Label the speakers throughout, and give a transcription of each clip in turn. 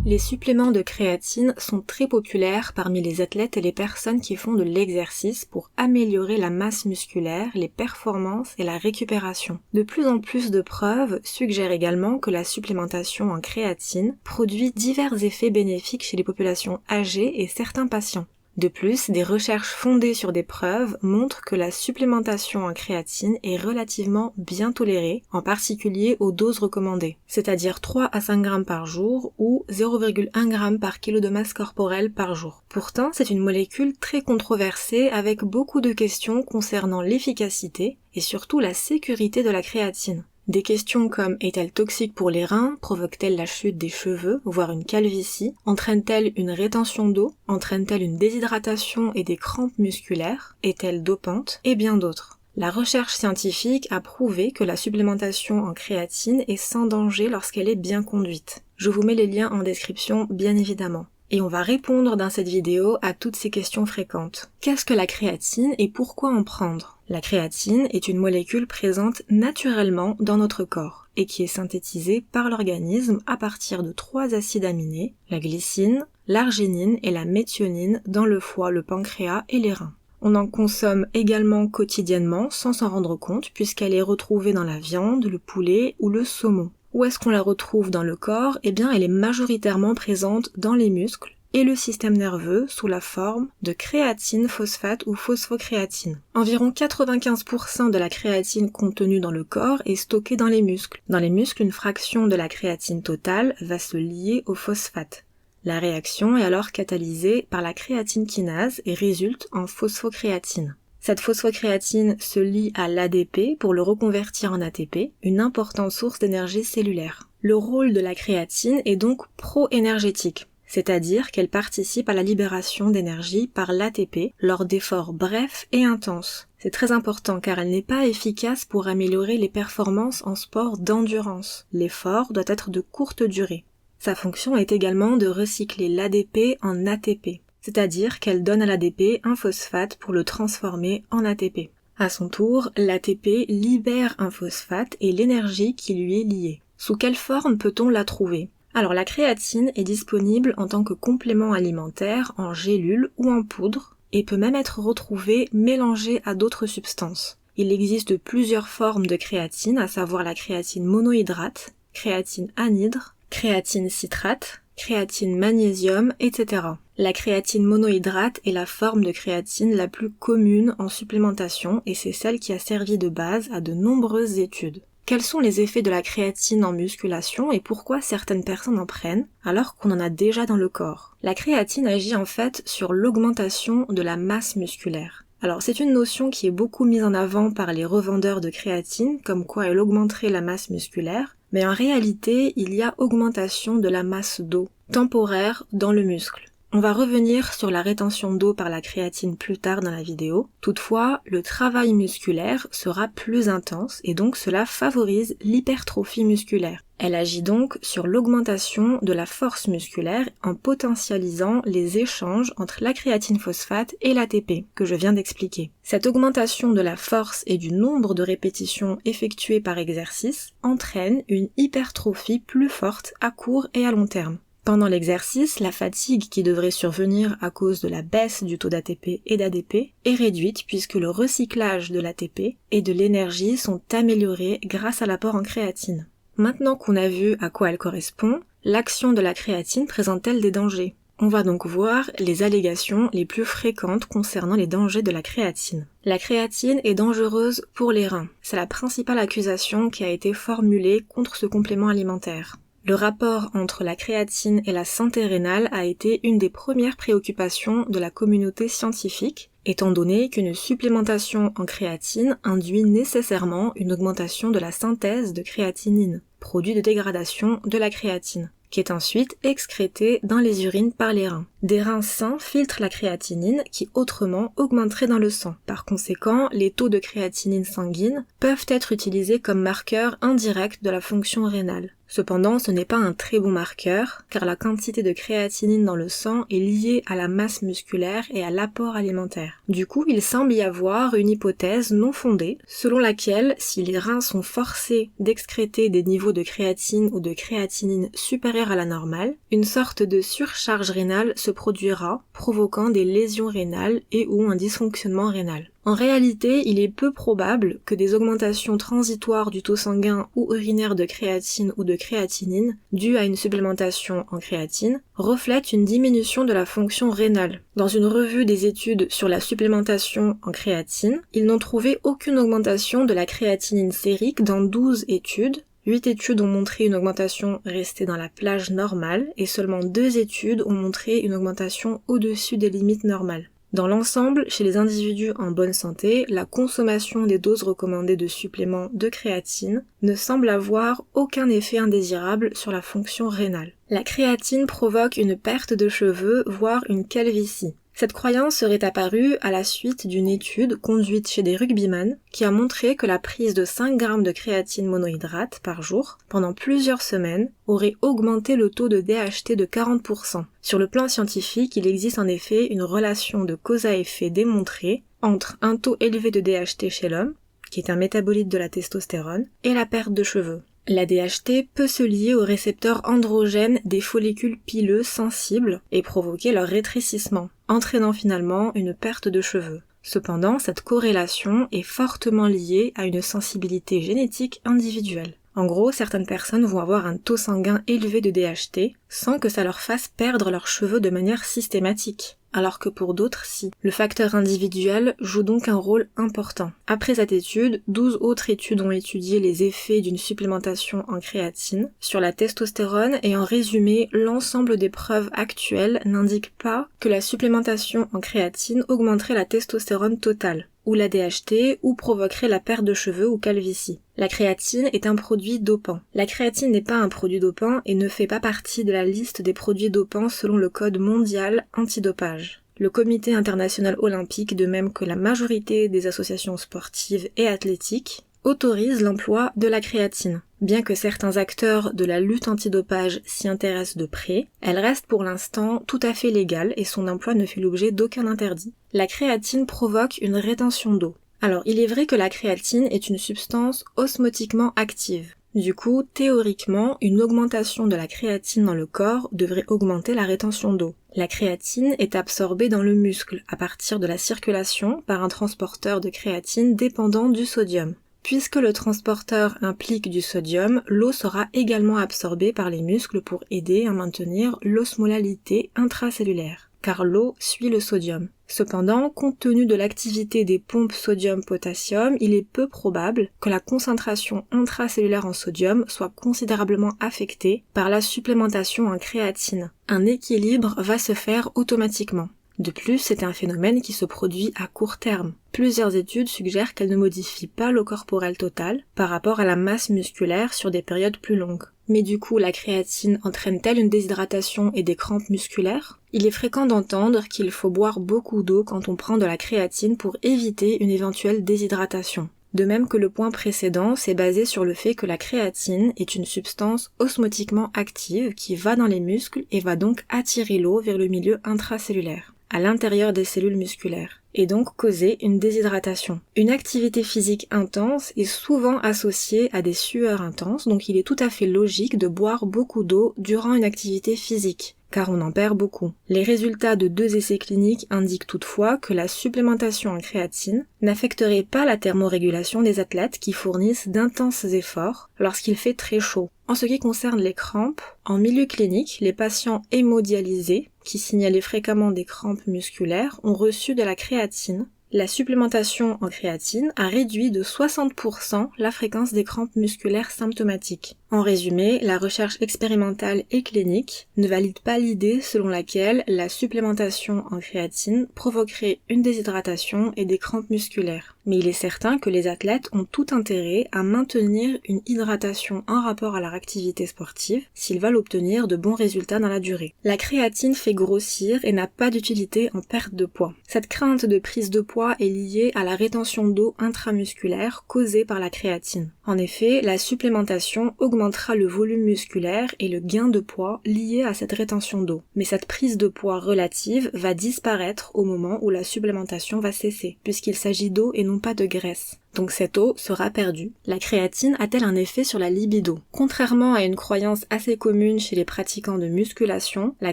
Speaker 1: Les suppléments de créatine sont très populaires parmi les athlètes et les personnes qui font de l'exercice pour améliorer la masse musculaire, les performances et la récupération. De plus en plus de preuves suggèrent également que la supplémentation en créatine produit divers effets bénéfiques chez les populations âgées et certains patients. De plus, des recherches fondées sur des preuves montrent que la supplémentation en créatine est relativement bien tolérée, en particulier aux doses recommandées, c'est-à-dire 3 à 5 grammes par jour ou 0,1 g par kilo de masse corporelle par jour. Pourtant, c'est une molécule très controversée avec beaucoup de questions concernant l'efficacité et surtout la sécurité de la créatine. Des questions comme est-elle toxique pour les reins, provoque-t-elle la chute des cheveux, voire une calvitie, entraîne-t-elle une rétention d'eau, entraîne-t-elle une déshydratation et des crampes musculaires, est-elle dopante, et bien d'autres. La recherche scientifique a prouvé que la supplémentation en créatine est sans danger lorsqu'elle est bien conduite. Je vous mets les liens en description bien évidemment. Et on va répondre dans cette vidéo à toutes ces questions fréquentes. Qu'est-ce que la créatine et pourquoi en prendre ? La créatine est une molécule présente naturellement dans notre corps et qui est synthétisée par l'organisme à partir de 3 acides aminés, la glycine, l'arginine et la méthionine dans le foie, le pancréas et les reins. On en consomme également quotidiennement sans s'en rendre compte puisqu'elle est retrouvée dans la viande, le poulet ou le saumon. Où est-ce qu'on la retrouve dans le corps ? Eh bien, elle est majoritairement présente dans les muscles et le système nerveux sous la forme de créatine phosphate ou phosphocréatine. Environ 95% de la créatine contenue dans le corps est stockée dans les muscles. Dans les muscles, une fraction de la créatine totale va se lier au phosphate. La réaction est alors catalysée par la créatine kinase et résulte en phosphocréatine. Cette phosphocréatine se lie à l'ADP pour le reconvertir en ATP, une importante source d'énergie cellulaire. Le rôle de la créatine est donc pro-énergétique, c'est-à-dire qu'elle participe à la libération d'énergie par l'ATP lors d'efforts brefs et intenses. C'est très important car elle n'est pas efficace pour améliorer les performances en sport d'endurance. L'effort doit être de courte durée. Sa fonction est également de recycler l'ADP en ATP. C'est-à-dire qu'elle donne à l'ADP un phosphate pour le transformer en ATP. À son tour, l'ATP libère un phosphate et l'énergie qui lui est liée. Sous quelle forme peut-on la trouver ? Alors la créatine est disponible en tant que complément alimentaire en gélule ou en poudre et peut même être retrouvée mélangée à d'autres substances. Il existe plusieurs formes de créatine, à savoir la créatine monohydrate, créatine anhydre, créatine citrate, créatine magnésium, etc. La créatine monohydrate est la forme de créatine la plus commune en supplémentation et c'est celle qui a servi de base à de nombreuses études. Quels sont les effets de la créatine en musculation et pourquoi certaines personnes en prennent alors qu'on en a déjà dans le corps ? La créatine agit en fait sur l'augmentation de la masse musculaire. Alors c'est une notion qui est beaucoup mise en avant par les revendeurs de créatine, comme quoi elle augmenterait la masse musculaire, mais en réalité il y a augmentation de la masse d'eau, temporaire dans le muscle. On va revenir sur la rétention d'eau par la créatine plus tard dans la vidéo. Toutefois, le travail musculaire sera plus intense et donc cela favorise l'hypertrophie musculaire. Elle agit donc sur l'augmentation de la force musculaire en potentialisant les échanges entre la créatine phosphate et l'ATP que je viens d'expliquer. Cette augmentation de la force et du nombre de répétitions effectuées par exercice entraîne une hypertrophie plus forte à court et à long terme. Pendant l'exercice, la fatigue qui devrait survenir à cause de la baisse du taux d'ATP et d'ADP est réduite puisque le recyclage de l'ATP et de l'énergie sont améliorés grâce à l'apport en créatine. Maintenant qu'on a vu à quoi elle correspond, l'action de la créatine présente-t-elle des dangers ? On va donc voir les allégations les plus fréquentes concernant les dangers de la créatine. La créatine est dangereuse pour les reins. C'est la principale accusation qui a été formulée contre ce complément alimentaire. Le rapport entre la créatine et la santé rénale a été une des premières préoccupations de la communauté scientifique, étant donné qu'une supplémentation en créatine induit nécessairement une augmentation de la synthèse de créatinine, produit de dégradation de la créatine, qui est ensuite excrétée dans les urines par les reins. Des reins sains filtrent la créatinine qui autrement augmenterait dans le sang. Par conséquent, les taux de créatinine sanguine peuvent être utilisés comme marqueurs indirects de la fonction rénale. Cependant, ce n'est pas un très bon marqueur, car la quantité de créatinine dans le sang est liée à la masse musculaire et à l'apport alimentaire. Du coup, il semble y avoir une hypothèse non fondée, selon laquelle, si les reins sont forcés d'excréter des niveaux de créatine ou de créatinine supérieurs à la normale, une sorte de surcharge rénale se produira, provoquant des lésions rénales et ou un dysfonctionnement rénal. En réalité, il est peu probable que des augmentations transitoires du taux sanguin ou urinaire de créatine ou de créatinine, dues à une supplémentation en créatine, reflètent une diminution de la fonction rénale. Dans une revue des études sur la supplémentation en créatine, ils n'ont trouvé aucune augmentation de la créatinine sérique dans 12 études. 8 études ont montré une augmentation restée dans la plage normale et seulement 2 études ont montré une augmentation au-dessus des limites normales. Dans l'ensemble, chez les individus en bonne santé, la consommation des doses recommandées de suppléments de créatine ne semble avoir aucun effet indésirable sur la fonction rénale. La créatine provoque une perte de cheveux, voire une calvitie. Cette croyance serait apparue à la suite d'une étude conduite chez des rugbyman qui a montré que la prise de 5 grammes de créatine monohydrate par jour pendant plusieurs semaines aurait augmenté le taux de DHT de 40%. Sur le plan scientifique, il existe en effet une relation de cause à effet démontrée entre un taux élevé de DHT chez l'homme, qui est un métabolite de la testostérone, et la perte de cheveux. La DHT peut se lier aux récepteurs androgènes des follicules pileux sensibles et provoquer leur rétrécissement, entraînant finalement une perte de cheveux. Cependant, cette corrélation est fortement liée à une sensibilité génétique individuelle. En gros, certaines personnes vont avoir un taux sanguin élevé de DHT sans que ça leur fasse perdre leurs cheveux de manière systématique, alors que pour d'autres, si. Le facteur individuel joue donc un rôle important. Après cette étude, 12 autres études ont étudié les effets d'une supplémentation en créatine sur la testostérone et en résumé, l'ensemble des preuves actuelles n'indiquent pas que la supplémentation en créatine augmenterait la testostérone totale, ou la DHT, ou provoquerait la perte de cheveux ou calvitie. La créatine est un produit dopant. La créatine n'est pas un produit dopant et ne fait pas partie de la liste des produits dopants selon le Code mondial antidopage. Le Comité international olympique, de même que la majorité des associations sportives et athlétiques, autorise l'emploi de la créatine. Bien que certains acteurs de la lutte antidopage s'y intéressent de près, elle reste pour l'instant tout à fait légale et son emploi ne fait l'objet d'aucun interdit. La créatine provoque une rétention d'eau. Alors, il est vrai que la créatine est une substance osmotiquement active. Du coup, théoriquement, une augmentation de la créatine dans le corps devrait augmenter la rétention d'eau. La créatine est absorbée dans le muscle à partir de la circulation par un transporteur de créatine dépendant du sodium. Puisque le transporteur implique du sodium, l'eau sera également absorbée par les muscles pour aider à maintenir l'osmolalité intracellulaire, car l'eau suit le sodium. Cependant, compte tenu de l'activité des pompes sodium-potassium, il est peu probable que la concentration intracellulaire en sodium soit considérablement affectée par la supplémentation en créatine. Un équilibre va se faire automatiquement. De plus, c'est un phénomène qui se produit à court terme. Plusieurs études suggèrent qu'elle ne modifie pas l'eau corporelle totale par rapport à la masse musculaire sur des périodes plus longues. Mais du coup, la créatine entraîne-t-elle une déshydratation et des crampes musculaires ? Il est fréquent d'entendre qu'il faut boire beaucoup d'eau quand on prend de la créatine pour éviter une éventuelle déshydratation. De même que le point précédent, c'est basé sur le fait que la créatine est une substance osmotiquement active qui va dans les muscles et va donc attirer l'eau vers le milieu intracellulaire, à l'intérieur des cellules musculaires, et donc causer une déshydratation. Une activité physique intense est souvent associée à des sueurs intenses, donc il est tout à fait logique de boire beaucoup d'eau durant une activité physique, car on en perd beaucoup. Les résultats de 2 essais cliniques indiquent toutefois que la supplémentation en créatine n'affecterait pas la thermorégulation des athlètes qui fournissent d'intenses efforts lorsqu'il fait très chaud. En ce qui concerne les crampes, en milieu clinique, les patients hémodialysés, qui signalaient fréquemment des crampes musculaires, ont reçu de la créatine. La supplémentation en créatine a réduit de 60% la fréquence des crampes musculaires symptomatiques. En résumé, la recherche expérimentale et clinique ne valide pas l'idée selon laquelle la supplémentation en créatine provoquerait une déshydratation et des crampes musculaires. Mais il est certain que les athlètes ont tout intérêt à maintenir une hydratation en rapport à leur activité sportive s'ils veulent obtenir de bons résultats dans la durée. La créatine fait grossir et n'a pas d'utilité en perte de poids. Cette crainte de prise de poids poids est lié à la rétention d'eau intramusculaire causée par la créatine. En effet, la supplémentation augmentera le volume musculaire et le gain de poids lié à cette rétention d'eau. Mais cette prise de poids relative va disparaître au moment où la supplémentation va cesser, puisqu'il s'agit d'eau et non pas de graisse. Donc cette eau sera perdue. La créatine a-t-elle un effet sur la libido? Contrairement à une croyance assez commune chez les pratiquants de musculation, la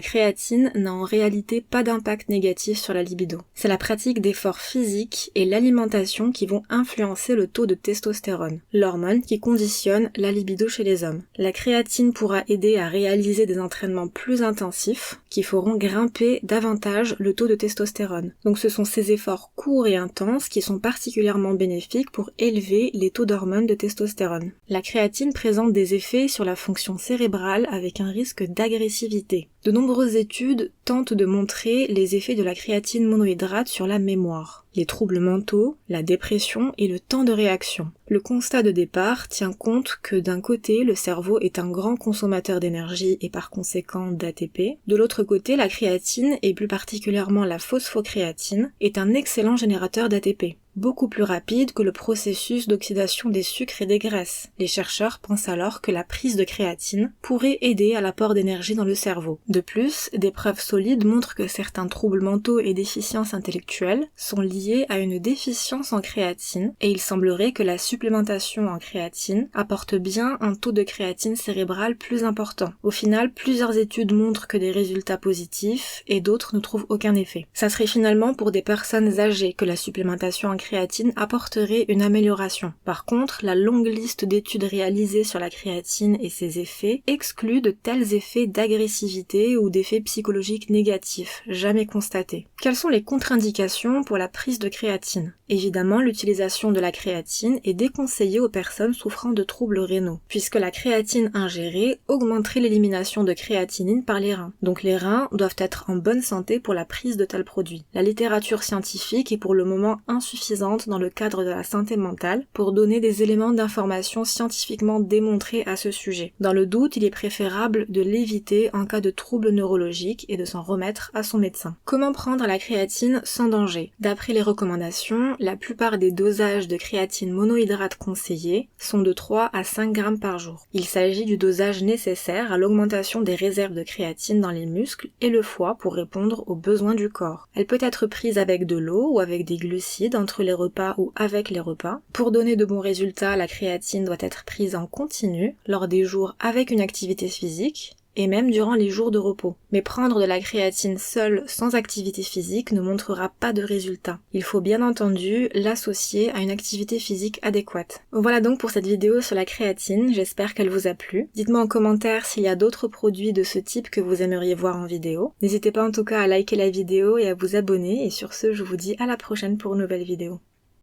Speaker 1: créatine n'a en réalité pas d'impact négatif sur la libido. C'est la pratique d'efforts physiques et l'alimentation qui vont influencer le taux de testostérone, l'hormone qui conditionne la libido chez les hommes. La créatine pourra aider à réaliser des entraînements plus intensifs qui feront grimper davantage le taux de testostérone. Donc ce sont ces efforts courts et intenses qui sont particulièrement bénéfiques pour élever les taux d'hormones de testostérone. La créatine présente des effets sur la fonction cérébrale avec un risque d'agressivité. De nombreuses études tentent de montrer les effets de la créatine monohydrate sur la mémoire, les troubles mentaux, la dépression et le temps de réaction. Le constat de départ tient compte que d'un côté, le cerveau est un grand consommateur d'énergie et par conséquent d'ATP. De l'autre côté, la créatine, et plus particulièrement la phosphocréatine, est un excellent générateur d'ATP, beaucoup plus rapide que le processus d'oxydation des sucres et des graisses. Les chercheurs pensent alors que la prise de créatine pourrait aider à l'apport d'énergie dans le cerveau. De plus, des preuves solides montrent que certains troubles mentaux et déficiences intellectuelles sont liés à une déficience en créatine, et il semblerait que la supplémentation en créatine apporte bien un taux de créatine cérébrale plus important. Au final, plusieurs études montrent que des résultats positifs et d'autres ne trouvent aucun effet. Ça serait finalement pour des personnes âgées que la supplémentation en créatine apporterait une amélioration. Par contre, la longue liste d'études réalisées sur la créatine et ses effets exclut de tels effets d'agressivité ou d'effets psychologiques négatifs, jamais constatés. Quelles sont les contre-indications pour la prise de créatine? Évidemment, l'utilisation de la créatine est déconseillée aux personnes souffrant de troubles rénaux, puisque la créatine ingérée augmenterait l'élimination de créatinine par les reins. Donc les reins doivent être en bonne santé pour la prise de tels produits. La littérature scientifique est pour le moment insuffisante dans le cadre de la santé mentale pour donner des éléments d'information scientifiquement démontrés à ce sujet. Dans le doute, il est préférable de l'éviter en cas de troubles neurologiques et de s'en remettre à son médecin. Comment prendre la créatine sans danger? D'après les recommandations, la plupart des dosages de créatine monohydrate conseillés sont de 3 à 5 grammes par jour. Il s'agit du dosage nécessaire à l'augmentation des réserves de créatine dans les muscles et le foie pour répondre aux besoins du corps. Elle peut être prise avec de l'eau ou avec des glucides entre les repas ou avec les repas. Pour donner de bons résultats, la créatine doit être prise en continu lors des jours avec une activité physique et même durant les jours de repos. Mais prendre de la créatine seule sans activité physique ne montrera pas de résultats. Il faut bien entendu l'associer à une activité physique adéquate. Voilà donc pour cette vidéo sur la créatine, j'espère qu'elle vous a plu. Dites-moi en commentaire s'il y a d'autres produits de ce type que vous aimeriez voir en vidéo. N'hésitez pas en tout cas à liker la vidéo et à vous abonner, et sur ce je vous dis à la prochaine pour une nouvelle vidéo.